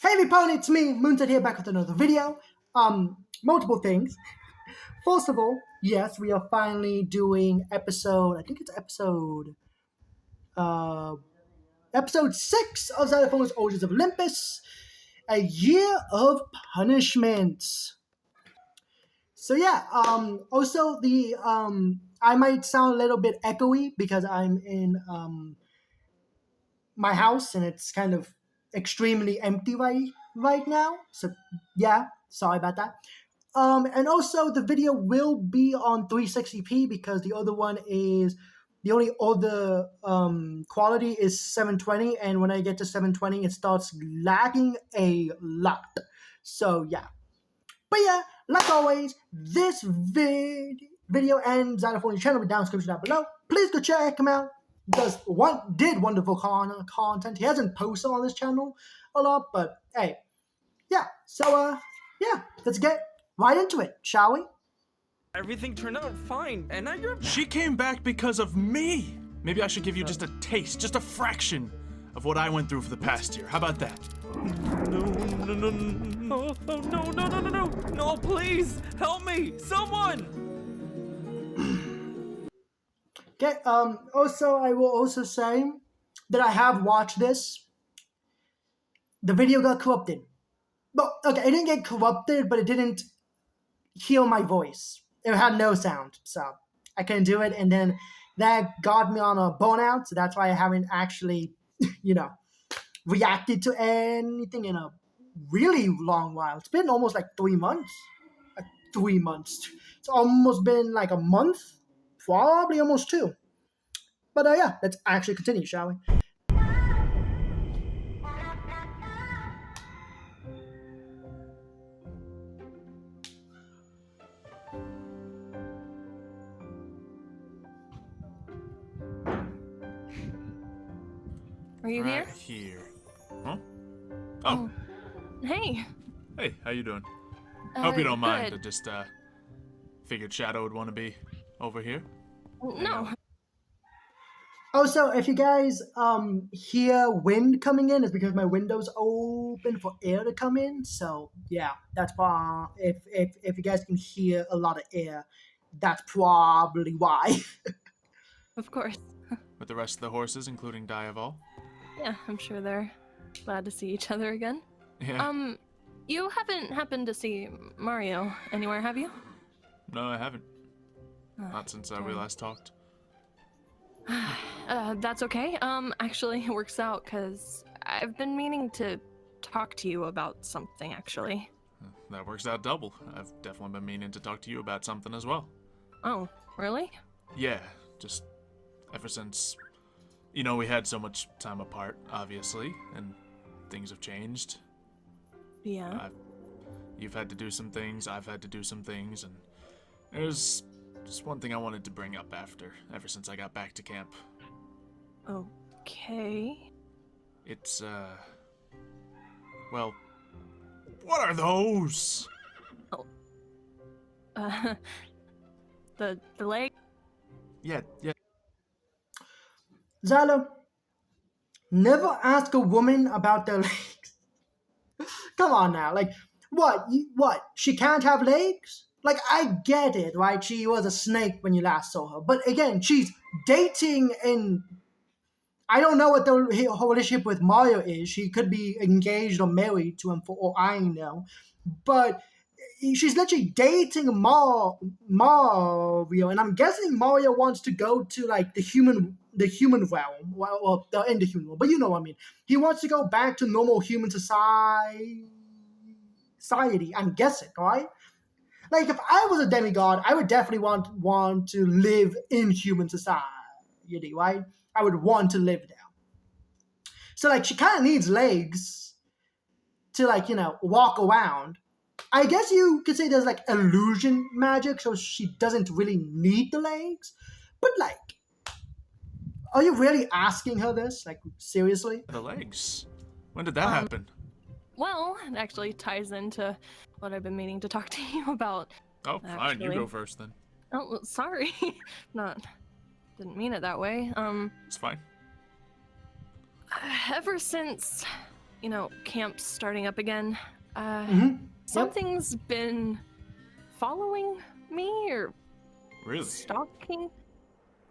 Hey everybody, it's me, Moonset here, back with another video. Multiple things. First of all, yes, we are finally doing episode 6 of Xylophonys Origins of Olympus, a year of punishments. So yeah, also I might sound a little bit echoey because I'm in, my house and it's kind of extremely empty right now. So yeah, sorry about that. And also the video will be on 360p because the other one is the only other quality is 720, and when I get to 720 it starts lagging a lot. So yeah. But yeah, like always, this video and Xylophonys channel will be down in the description down below. Please go check him out. Did wonderful content. He hasn't posted on this channel a lot, but hey, yeah. So yeah, let's get right into it, shall we? Everything turned out fine, and now you're back. She came back because of me. Maybe I should give you just a taste, just a fraction of what I went through for the past year. How about that? No, please, help me, someone! Okay, also, I will also say that I have watched this. The video got corrupted. But, okay, it didn't get corrupted, but it didn't heal my voice. It had no sound, so I couldn't do it, and then that got me on a burnout, so that's why I haven't actually, reacted to anything in a really long while. It's been almost like 3 months. 3 months. It's almost been like a month. Probably almost 2. But yeah, let's actually continue, shall we? Are you Right here? here. Huh? Oh. Hey. Hey, how you doing? Hope you don't mind. I good. just figured Shadow would want to be over here. No. Also, if you guys hear wind coming in, it's because my window's open for air to come in. So yeah, that's why. If you guys can hear a lot of air, that's probably why. Of course. With the rest of the horses, including Diaval. Yeah, I'm sure they're glad to see each other again. Yeah. You haven't happened to see Mario anywhere, have you? No, I haven't. Not since we darn. last talked. That's okay. Actually, it works out because I've been meaning to talk to you about something, actually. That works out double. I've definitely been meaning to talk to you about something as well. Oh, really? Yeah, just ever since, we had so much time apart, obviously, and things have changed. Yeah. You've had to do some things, I've had to do some things, and there's just one thing I wanted to bring up ever since I got back to camp. Okay. It's, well, what are those? The leg? Yeah. Xylo, never ask a woman about their legs. Come on now, like, what? She can't have legs? Like, I get it, right? She was a snake when you last saw her. But again, she's dating, and I don't know what her relationship with Mario is. She could be engaged or married to him for all I know. But she's literally dating Mario, and I'm guessing Mario wants to go to, like, the human realm. Well, the inhuman realm, but you know what I mean. He wants to go back to normal human society, I'm guessing, right? Like, if I was a demigod, I would definitely want to live in human society, right? I would want to live there. So, like, she kind of needs legs to, like, walk around. I guess you could say there's, like, illusion magic, so she doesn't really need the legs. But, like, are you really asking her this? Like, seriously? The legs. When did that happen? Well, it actually ties into what I've been meaning to talk to you about. Oh, fine. You go first then. Oh, sorry. Didn't mean it that way. It's fine. Ever since camp's starting up again. Mm-hmm. Yep. Something's been following me or Really? stalking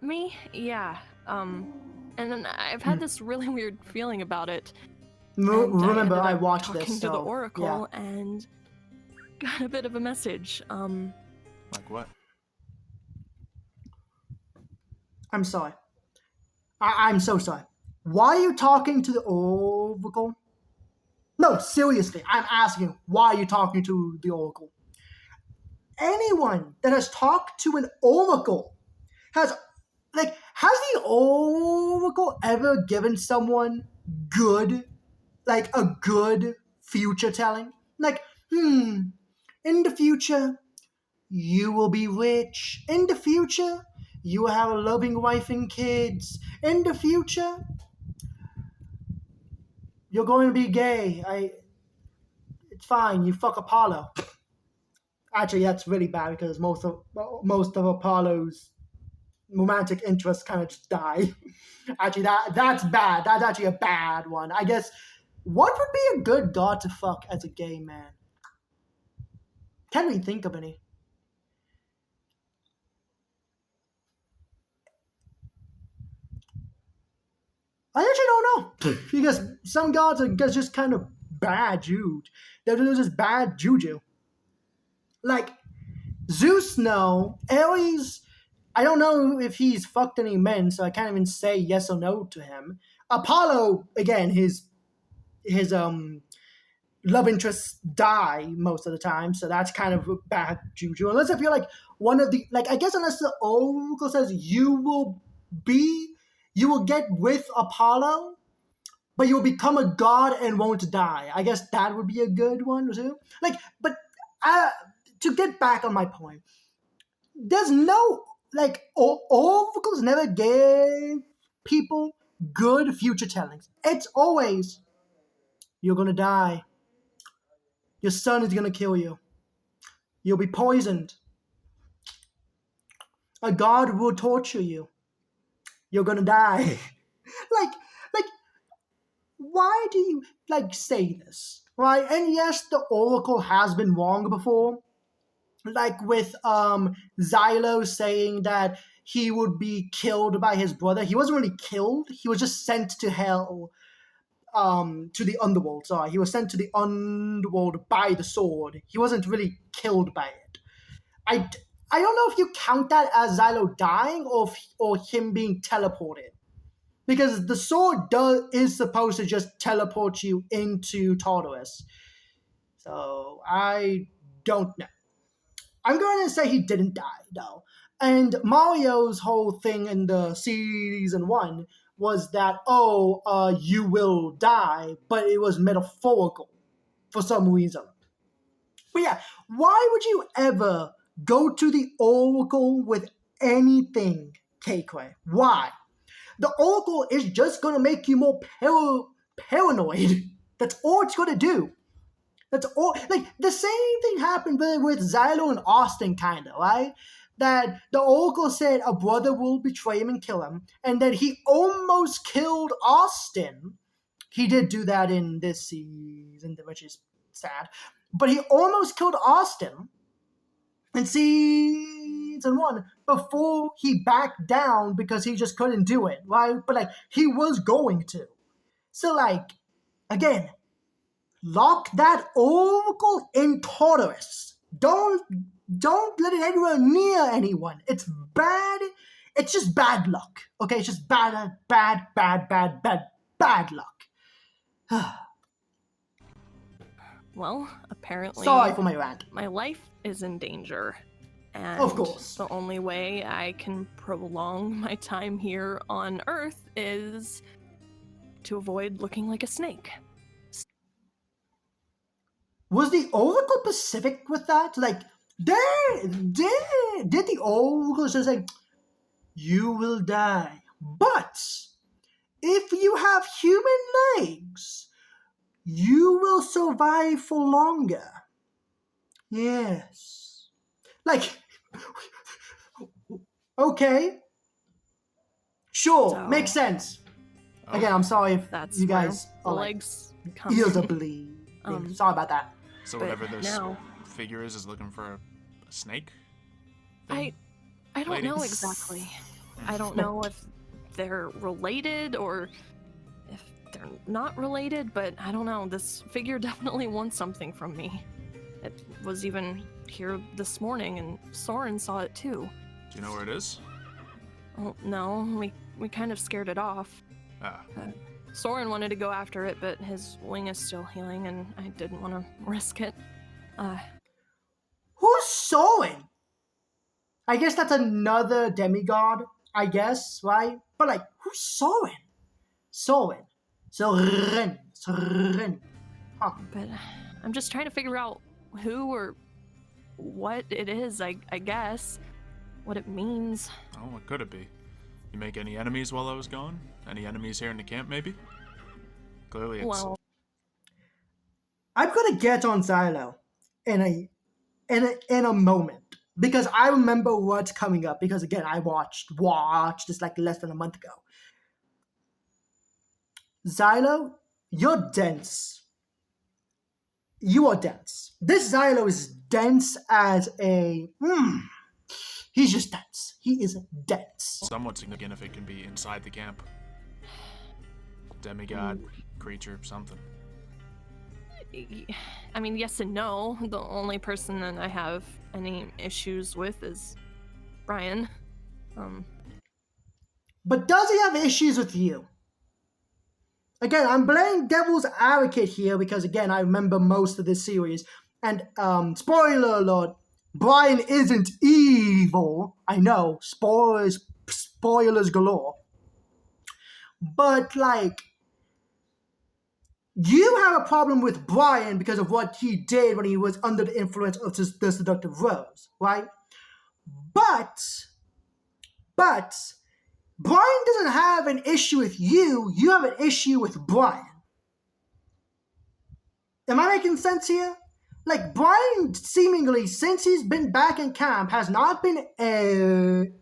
me. Yeah. And then I've had this really weird feeling about it. And Remember, ended I up watched talking this, to the so oracle and got a bit of a message. Like what? I'm sorry. I'm so sorry. Why are you talking to the Oracle? No, seriously, I'm asking, why are you talking to the Oracle? Anyone that has talked to an Oracle has the Oracle ever given someone good, like a good future telling? Like, in the future, you will be rich. In the future, you will have a loving wife and kids. In the future, you're going to be gay. It's fine. You fuck Apollo. Actually, that's really bad because most of Apollo's romantic interests kind of just die. Actually, that's bad. That's actually a bad one. I guess. What would be a good god to fuck as a gay man? Can't really think of any. I actually don't know because some gods are just kind of bad juju. They're just bad juju. Like Zeus, no. Ares, I don't know if he's fucked any men, so I can't even say yes or no to him. Apollo, again, his love interests die most of the time, so that's kind of bad juju. Unless if you're like one of the I guess unless the oracle says you will get with Apollo, but you'll become a god and won't die. I guess that would be a good one too. But to get back on my point, there's no oracles never gave people good future tellings. It's always you're gonna die. Your son is gonna kill you. You'll be poisoned. A god will torture you. You're gonna die. like why do you say this? Right? And yes, the oracle has been wrong before. Like with Xylo saying that he would be killed by his brother. He wasn't really killed. He was just sent to hell, to the underworld. Sorry, he was sent to the underworld by the sword. He wasn't really killed by it. I don't know if you count that as Xylo dying or him being teleported, because the sword is supposed to just teleport you into Tartarus. So I don't know. I'm going to say he didn't die, though. And Mario's whole thing in the season 1 was that, you will die, but it was metaphorical for some reason. But yeah, why would you ever go to the Oracle with anything, Keikwe? Why? The Oracle is just going to make you more paranoid. That's all it's going to do. That's all. The same thing happened with Xylo and Austin, kind of, right? That the Oracle said a brother will betray him and kill him, and then he almost killed Austin. He did do that in this season, which is sad. But he almost killed Austin in season 1 before he backed down because he just couldn't do it, right? But he was going to. So again, lock that oracle in Tartarus. Don't let it anywhere near anyone. It's bad. It's just bad luck. Okay, it's just bad luck. Well, apparently, Sorry for my rant. my life is in danger. And Of course. the only way I can prolong my time here on Earth is to avoid looking like a snake. Was the Oracle specific with that? Did the Oracle just say, you will die, but if you have human legs, you will survive for longer. Yes. Okay. Sure, So- makes sense. Again, I'm sorry if That's you where guys the are legs Ears are coming. bleeding. Sorry about that. So But whatever this now- figure is looking for a snake? I don't Lady? know exactly. I don't know if they're related or if they're not related, but I don't know. This figure definitely wants something from me. It was even here this morning, and Soren saw it too. Do you know where it is? Oh, no, we kind of scared it off. Ah, Soren wanted to go after it, but his wing is still healing, and I didn't want to risk it. Who's Soren? I guess that's another demigod, I guess, right? But like, who's Soren? Soren. Soren. Huh. But I'm just trying to figure out who or what it is, I guess. What it means. oh, what could it be? You make any enemies while I was gone? Any enemies here in the camp, maybe? Clearly it's... Well, I'm gonna get on Xylo in a moment because I remember what's coming up. Because again, I watched this like less than a month ago. Xylo, you're dense. You are dense. This Xylo is dense as a. He's just dense. He is dense. somewhat significant if it can be inside the camp. Demigod, creature, something. I mean, yes and no. The only person that I have any issues with is Brian. But does he have issues with you? Again, I'm playing devil's advocate here because, again, I remember most of this series. And, spoiler alert, Brian isn't evil. I know, spoilers galore. But, like, you have a problem with Brian because of what he did when he was under the influence of the seductive rose, right? But, Brian doesn't have an issue with you. You have an issue with Brian. Am I making sense here? Like, Brian seemingly, since he's been back in camp, has not been arrogant,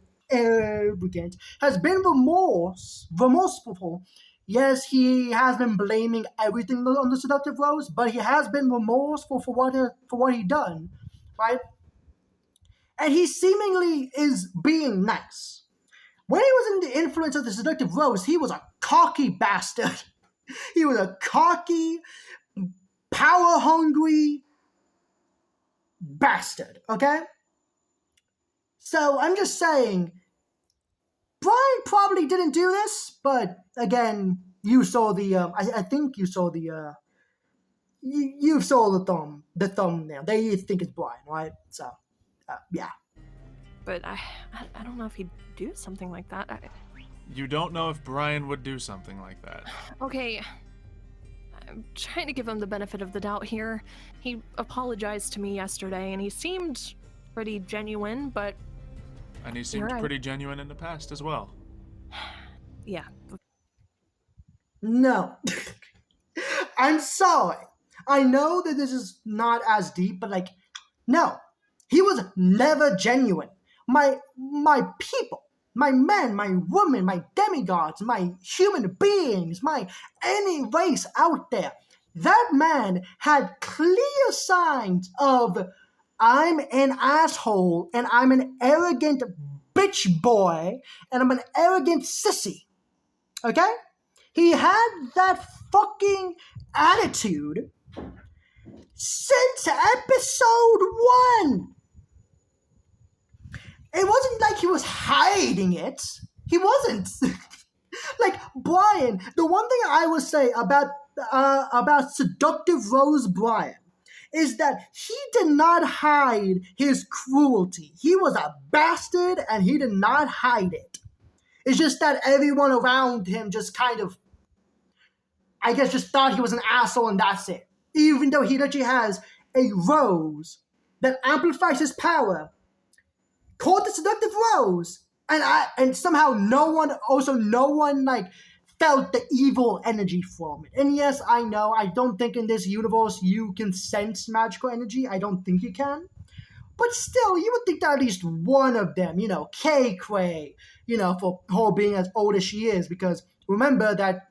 has been remorseful. Yes, he has been blaming everything on the seductive rose, but he has been remorseful for what he done, right? And he seemingly is being nice. When he was in the influence of the seductive rose, he was a cocky bastard. He was a cocky, power-hungry bastard, okay? So I'm just saying, Brian probably didn't do this, but again, you saw the, I think you saw the, you saw the thumbnail. They think it's Brian, right? So, yeah. But I don't know if he'd do something like that. You don't know if Brian would do something like that. Okay, I'm trying to give him the benefit of the doubt here. He apologized to me yesterday, and he seemed pretty genuine, but And he seemed You're right. pretty genuine in the past as well. yeah. No. I'm sorry. I know that this is not as deep, but like, no. He was never genuine. My people, my men, my women, my demigods, my human beings, my any race out there, that man had clear signs of I'm an asshole and I'm an arrogant bitch boy and I'm an arrogant sissy. Okay? He had that fucking attitude since episode 1. It wasn't like he was hiding it. He wasn't. Like, Brian, the one thing I would say about seductive Rose Brian is that he did not hide his cruelty. He was a bastard and he did not hide it. It's just that everyone around him just kind of, I guess, just thought he was an asshole and that's it. Even though he literally has a rose that amplifies his power called the seductive rose, and somehow no one like felt the evil energy from it. And yes, I know, I don't think in this universe you can sense magical energy. I don't think you can. But still, you would think that at least one of them, Kay Quay, for her being as old as she is, because remember that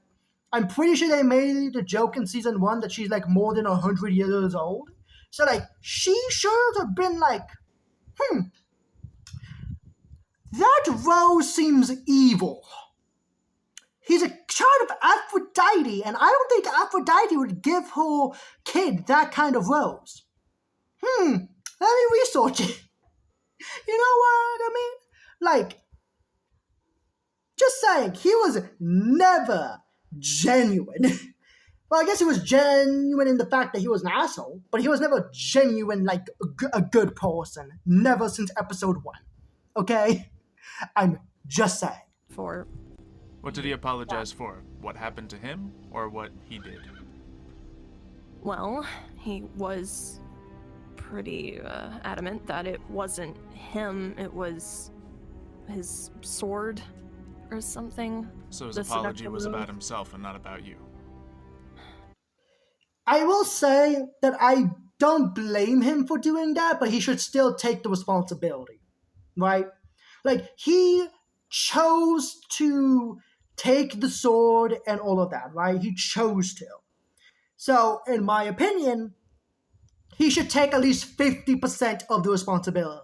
I'm pretty sure they made the joke in season 1 that she's like more than 100 years old. So like she should have been like, that rose seems evil. He's a child of Aphrodite, and I don't think Aphrodite would give her kid that kind of rose. Let me research it. You know what I mean? Like, just saying, he was never genuine. Well, I guess he was genuine in the fact that he was an asshole, but he was never genuine, like a good person. Never since episode 1. Okay? I'm just saying. For What did he apologize for? What happened to him, or what he did? Well, he was pretty adamant that it wasn't him, it was his sword or something. So his The apology seductive was move. about himself and not about you. I will say that I don't blame him for doing that, but he should still take the responsibility, right? Like, he chose to take the sword and all of that, right? He chose to. So, in my opinion, he should take at least 50% of the responsibility,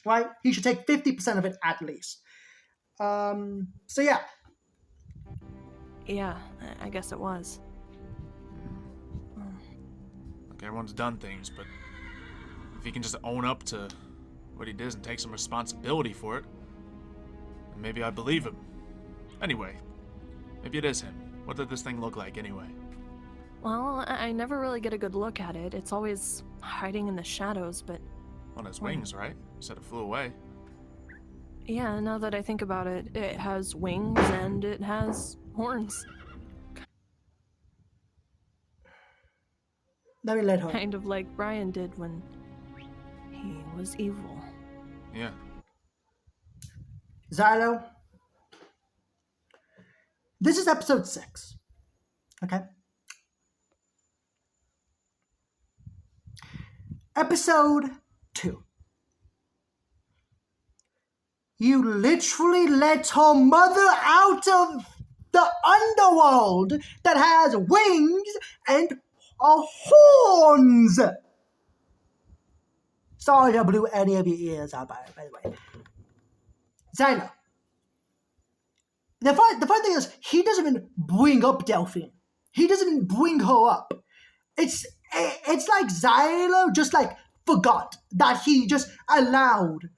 right? He should take 50% of it at least. So yeah. Yeah, I guess it was. Like, everyone's done things, but if he can just own up to what he did and take some responsibility for it, then maybe I believe him. Anyway, maybe it is him. What did this thing look like anyway? Well, I never really get a good look at it. It's always hiding in the shadows, but On its wings, right? You said it flew away. yeah, now that I think about it, it has wings and it has horns. Let me let her. Kind of like Brian did when he was evil. Yeah. Xylo. This is episode 6. Okay? Episode 2. You literally let her mother out of the underworld that has wings and horns. Sorry I blew any of your ears out by the way. Xylo. The funny thing is, he doesn't even bring up Delphine. He doesn't even bring her up. It's like Xylo just like forgot that he just allowed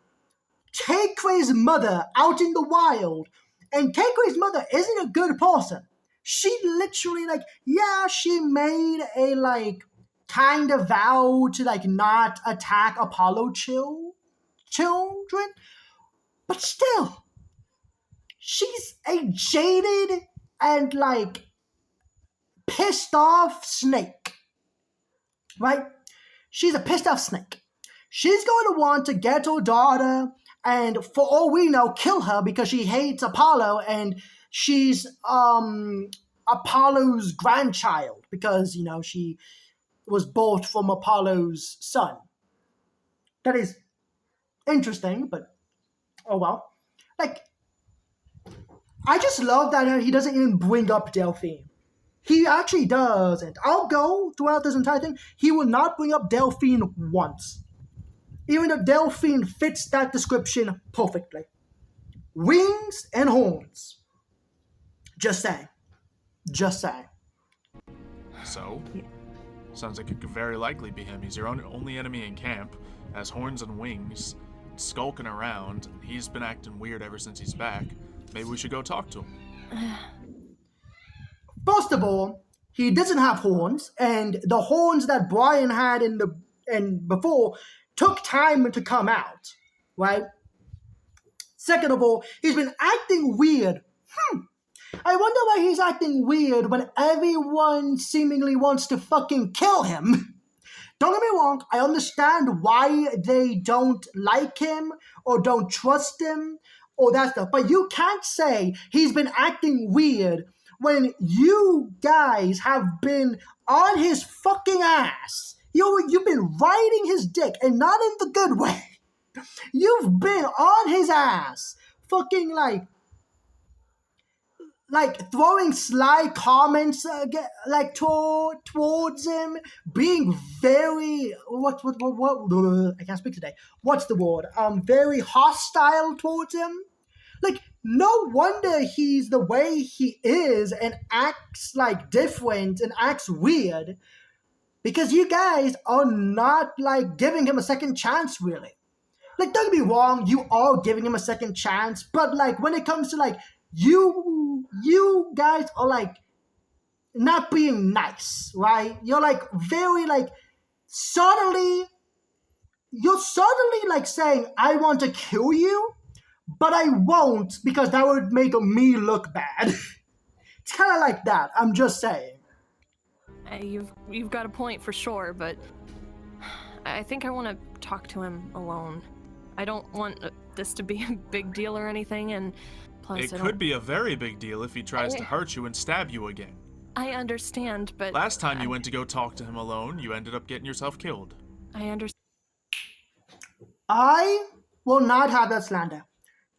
Takeway's mother out in the wild, and Takeway's mother isn't a good person. She literally she made a kind of vow to not attack Apollo children, but still, she's a jaded and pissed off snake, right? She's a pissed off snake. She's going to want to get her daughter and, for all we know, kill her because she hates Apollo and she's Apollo's grandchild because, she was bought from Apollo's son. That is interesting, but oh well. I just love that he doesn't even bring up Delphine. He actually doesn't. I'll go throughout this entire thing. He will not bring up Delphine once. Even though Delphine fits that description perfectly. Wings and horns. Just saying. Just saying. So? Sounds like it could very likely be him. He's your only enemy in camp, has horns and wings, skulking around. He's been acting weird ever since he's back. Maybe we should go talk to him. First of all, he doesn't have horns, and the horns that Brian had before took time to come out, right? Second of all, he's been acting weird. I wonder why he's acting weird when everyone seemingly wants to fucking kill him. Don't get me wrong, I understand why they don't like him or don't trust him or that stuff, but you can't say he's been acting weird when you guys have been on his fucking ass. You've been riding his dick, and not in the good way. You've been on his ass. Fucking like throwing sly comments like towards him, being very what I can't speak today. What's the word? Very hostile towards him. Like, no wonder he's the way he is and acts like different and acts weird, because you guys are not like giving him a second chance, really. Like, don't get me wrong, you are giving him a second chance, but like when it comes to like you guys are like not being nice, right? You're like very like subtly, you're subtly like saying, I want to kill you, but I won't because that would make me look bad. It's kind of like that. I'm just saying. You've got a point for sure, but I think I want to talk to him alone. I don't want this to be a big deal or anything, and plus It could be a very big deal if he tries to hurt you and stab you again. I understand, but Last time you went to go talk to him alone, you ended up getting yourself killed. I understand. I will not have that slander.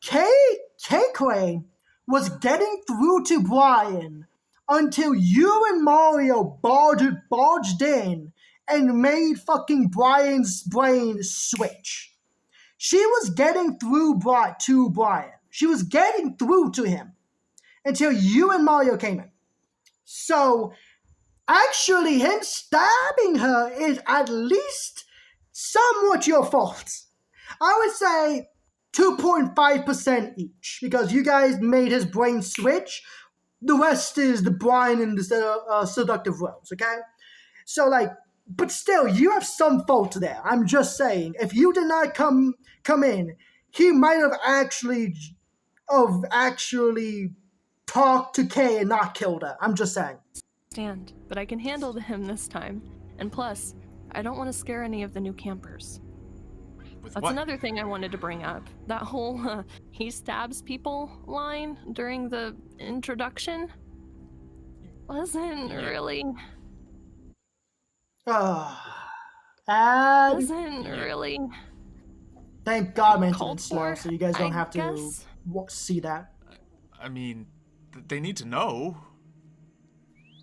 K-Quay was getting through to Brian until you and Mario barged in and made fucking Brian's brain switch. She was getting through to Brian. She was getting through to him until you and Mario came in. So, actually, him stabbing her is at least somewhat your fault. I would say 2.5% each, because you guys made his brain switch. The rest is the Brian and the seductive roles, okay? So, like, but still, you have some fault there. I'm just saying, if you did not come in, he might have actually talked to Kay and not killed her. I'm just saying. But I can handle him this time. And plus, I don't want to scare any of the new campers. With That's what? another thing I wanted to bring up. That whole he stabs people line during the introduction wasn't really. Wasn't really. Thank God called maintenance slow, for, so you guys don't I have to guess. see that. I mean, they need to know.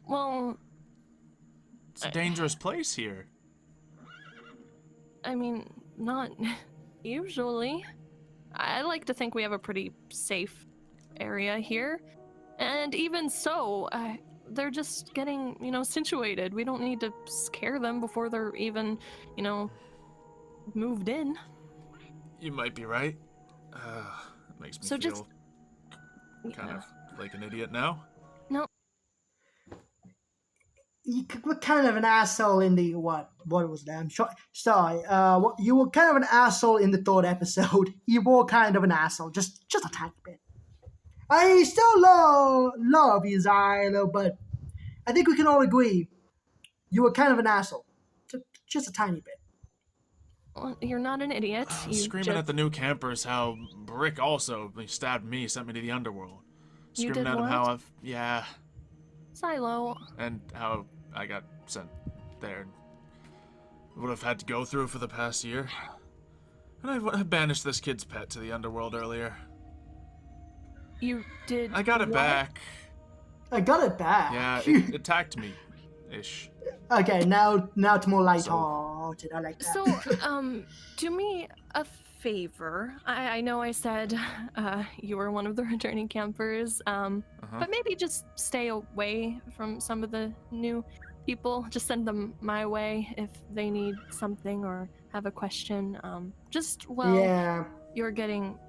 Well, It's a dangerous place here. I mean, not usually. I like to think we have a pretty safe area here. And even so, they're just getting, situated. We don't need to scare them before they're even, moved in. You might be right. It makes me So feel just- kind of like an idiot now. No, You were kind of an asshole in the what was that? I'm sorry. You were kind of an asshole in the third episode. You were kind of an asshole, just a tiny bit. I still love you, Xylo, but I think we can all agree you were kind of an asshole, just a tiny bit. well, you're not an idiot. You Screaming at the new campers how Brick also stabbed me, sent me to the underworld. You Screaming did at him what? how Xylo. and how I got sent there. Would have had to go through for the past year. And I banished this kid's pet to the underworld earlier. You did. I got it what? back. I got it back. Yeah, it attacked me. Ish. Okay, now it's more lighthearted. I like that. So, do me a favor. I know I said you were one of the returning campers, but maybe just stay away from some of the new people. Just send them my way if they need something or have a question. Yeah. You're getting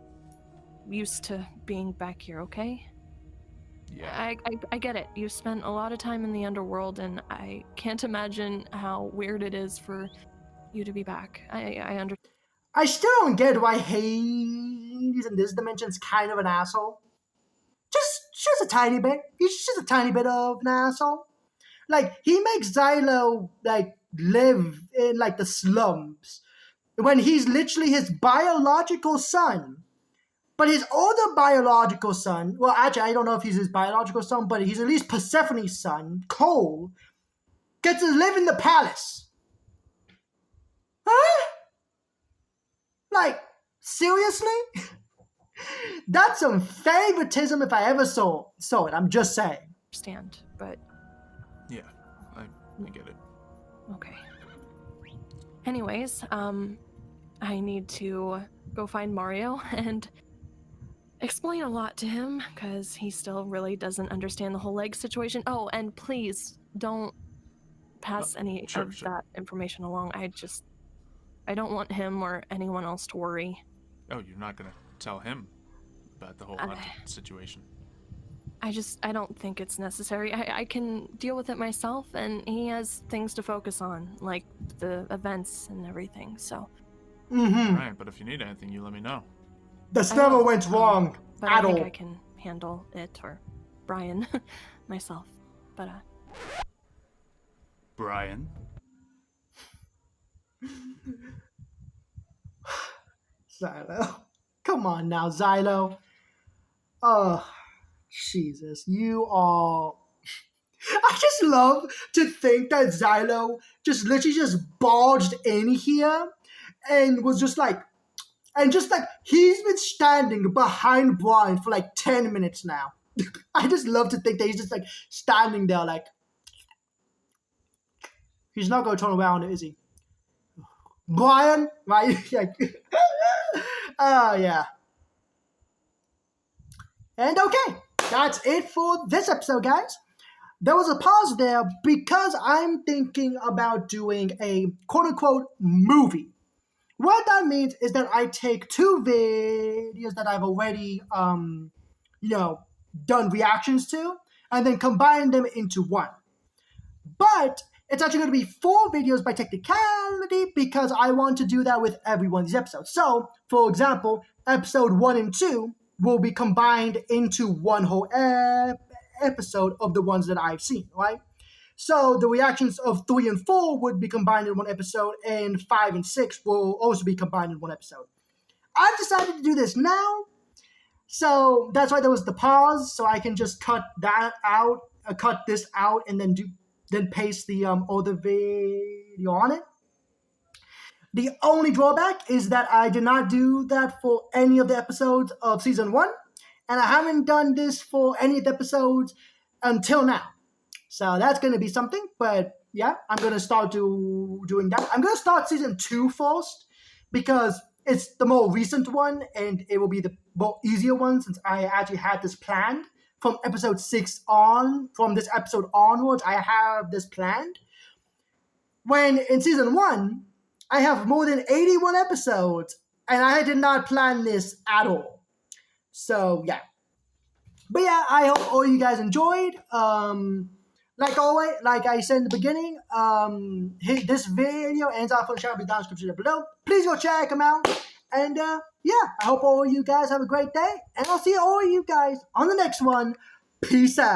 used to being back here, okay? Yeah. I get it. You spent a lot of time in the underworld, and I can't imagine how weird it is for you to be back. I understand. I still don't get why Hades in this dimension is kind of an asshole. Just a tiny bit. He's just a tiny bit of an asshole. Like, he makes Xylo like live in like the slums when he's literally his biological son. But his other biological son, well, actually, I don't know if he's his biological son, but he's at least Persephone's son, Cole, gets to live in the palace. Huh? Like, seriously? That's some favoritism if I ever saw it. I'm just saying. Understand, but Yeah, I get it. okay. Anyways, I need to go find Mario and explain a lot to him because he still really doesn't understand the whole leg situation. Oh, and please don't pass any sure, of sure. that information along. I don't want him or anyone else to worry. Oh, you're not gonna tell him about the whole haunted situation? I don't think it's necessary. I can deal with it myself, and he has things to focus on, like the events and everything, so. Right, but if you need anything, you let me know. This I never will, went wrong But at I think all. I can handle it, or Brian, myself. But, Brian? Xylo. Come on now, Xylo. Oh, Jesus. You are... I just love to think that Xylo just literally just barged in here and was just like... And just like, he's been standing behind Brian for like 10 minutes now. I just love to think that he's just like standing there like... He's not going to turn around, is he? Brian? Right? Oh, yeah. And okay, that's it for this episode, guys. There was a pause there because I'm thinking about doing a quote-unquote movie. What that means is that I take two videos that I've already, done reactions to, and then combine them into one. But it's actually going to be 4 videos by technicality because I want to do that with every one of these episodes. So, for example, episode 1 and 2 will be combined into one whole episode of the ones that I've seen, right? So the reactions of 3 and 4 would be combined in one episode, and 5 and 6 will also be combined in one episode. I've decided to do this now, so that's why there was the pause, so I can just cut this out, and then paste the other video on it. The only drawback is that I did not do that for any of the episodes of season 1, and I haven't done this for any of the episodes until now. So that's going to be something, but yeah, I'm going to start doing that. I'm going to start season 2 first because it's the more recent one and it will be the more easier one since I actually had this planned from episode 6 on. From this episode onwards, I have this planned. When in season 1, I have more than 81 episodes and I did not plan this at all. So yeah. But yeah, I hope all you guys enjoyed. Like always, like I said in the beginning, this video ends off on the channel, be down in the description below. Please go check them out. And yeah, I hope all you guys have a great day. And I'll see all you guys on the next one. Peace out.